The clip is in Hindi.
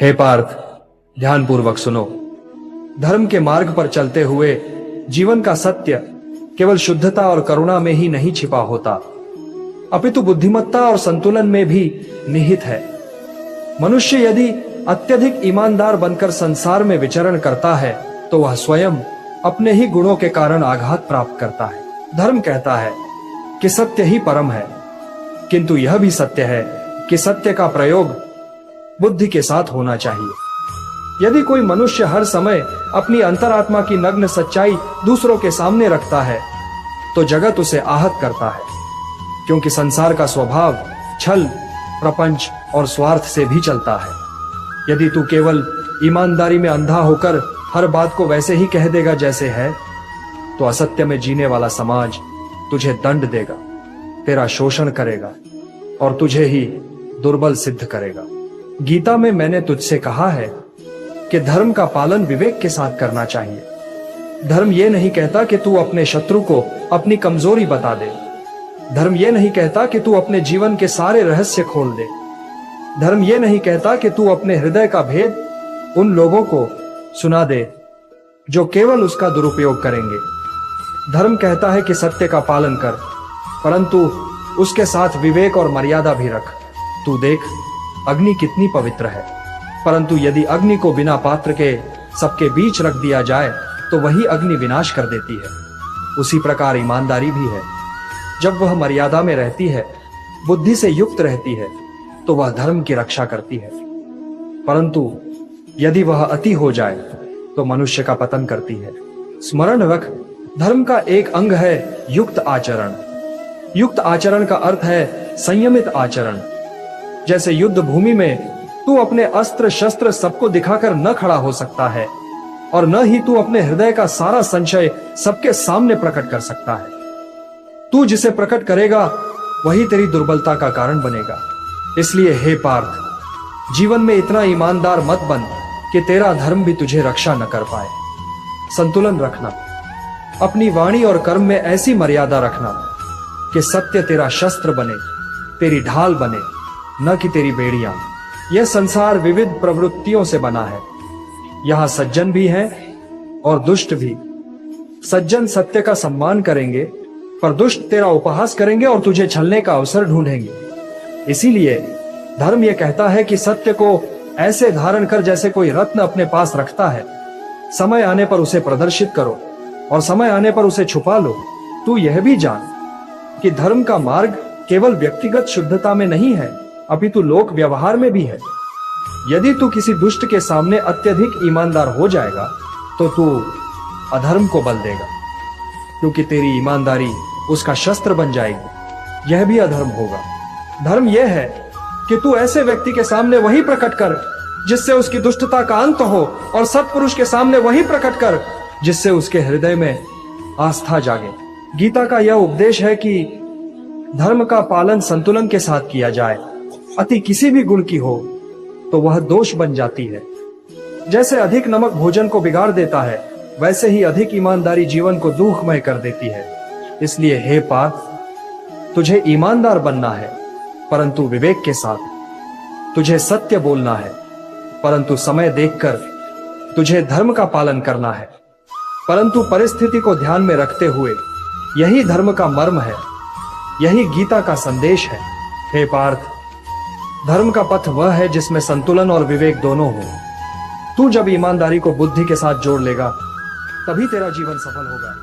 हे पार्थ, ध्यानपूर्वक सुनो। धर्म के मार्ग पर चलते हुए जीवन का सत्य केवल शुद्धता और करुणा में ही नहीं छिपा होता, अपितु बुद्धिमत्ता और संतुलन में भी निहित है। मनुष्य यदि अत्यधिक ईमानदार बनकर संसार में विचरण करता है तो वह स्वयं अपने ही गुणों के कारण आघात प्राप्त करता है। धर्म कहता है कि सत्य ही परम है, किंतु यह भी सत्य है कि सत्य का प्रयोग बुद्धि के साथ होना चाहिए। यदि कोई मनुष्य हर समय अपनी अंतरात्मा की नग्न सच्चाई दूसरों के सामने रखता है तो जगत उसे आहत करता है, क्योंकि संसार का स्वभाव छल, प्रपंच और स्वार्थ से भी चलता है। यदि तू केवल ईमानदारी में अंधा होकर हर बात को वैसे ही कह देगा जैसे है, तो असत्य में जीने वाला समाज तुझे दंड देगा, तेरा शोषण करेगा और तुझे ही दुर्बल सिद्ध करेगा। गीता में मैंने तुझसे कहा है कि धर्म का पालन विवेक के साथ करना चाहिए। धर्म यह नहीं कहता कि तू अपने शत्रु को अपनी कमजोरी बता दे। धर्म यह नहीं कहता कि तू अपने जीवन के सारे रहस्य खोल दे। धर्म यह नहीं कहता कि तू अपने हृदय का भेद उन लोगों को सुना दे जो केवल उसका दुरुपयोग करेंगे। धर्म कहता है कि सत्य का पालन कर, परंतु उसके साथ विवेक और मर्यादा भी रख। तू देख, अग्नि कितनी पवित्र है, परंतु यदि अग्नि को बिना पात्र के सबके बीच रख दिया जाए तो वही अग्नि विनाश कर देती है। उसी प्रकार ईमानदारी भी है। जब वह मर्यादा में रहती है, बुद्धि से युक्त रहती है, तो वह धर्म की रक्षा करती है, परंतु यदि वह अति हो जाए तो मनुष्य का पतन करती है। स्मरण रख, धर्म का एक अंग है युक्त आचरण। युक्त आचरण का अर्थ है संयमित आचरण। जैसे युद्ध भूमि में तू अपने अस्त्र शस्त्र सबको दिखाकर न खड़ा हो सकता है और न ही तू अपने हृदय का सारा संशय सबके सामने प्रकट कर सकता है। तू जिसे प्रकट करेगा वही तेरी दुर्बलता का कारण बनेगा। इसलिए हे पार्थ, जीवन में इतना ईमानदार मत बन कि तेरा धर्म भी तुझे रक्षा न कर पाए। संतुलन रखना, अपनी वाणी और कर्म में ऐसी मर्यादा रखना कि सत्य तेरा शस्त्र बने, तेरी ढाल बने, न कि तेरी बेड़ियां। यह संसार विविध प्रवृत्तियों से बना है। यहां सज्जन भी हैं और दुष्ट भी। सज्जन सत्य का सम्मान करेंगे, पर दुष्ट तेरा उपहास करेंगे और तुझे छलने का अवसर ढूंढेंगे। इसीलिए धर्म यह कहता है कि सत्य को ऐसे धारण कर जैसे कोई रत्न अपने पास रखता है। समय आने पर उसे प्रदर्शित करो और समय आने पर उसे छुपा लो। तू यह भी जान कि धर्म का मार्ग केवल व्यक्तिगत शुद्धता में नहीं है, अपितु लोक व्यवहार में भी है। यदि तू किसी दुष्ट के सामने अत्यधिक ईमानदार हो जाएगा तो तू अधर्म को बल देगा, क्योंकि तेरी ईमानदारी उसका शस्त्र बन जाएगी। यह भी अधर्म होगा। धर्म यह है कि तू ऐसे व्यक्ति के सामने वही प्रकट कर जिससे उसकी दुष्टता का अंत हो, और सत्पुरुष के सामने वही प्रकट कर जिससे उसके हृदय में आस्था जागे। गीता का यह उपदेश है कि धर्म का पालन संतुलन के साथ किया जाए। अति किसी भी गुण की हो तो वह दोष बन जाती है। जैसे अधिक नमक भोजन को बिगाड़ देता है, वैसे ही अधिक ईमानदारी जीवन को दुखमय कर देती है। इसलिए हे पार्थ, तुझे ईमानदार बनना है, परंतु विवेक के साथ। तुझे सत्य बोलना है, परंतु समय देखकर। तुझे धर्म का पालन करना है, परंतु परिस्थिति को ध्यान में रखते हुए। यही धर्म का मर्म है, यही गीता का संदेश है। हे पार्थ, धर्म का पथ वह है जिसमें संतुलन और विवेक दोनों हो। तू जब ईमानदारी को बुद्धि के साथ जोड़ लेगा, तभी तेरा जीवन सफल होगा।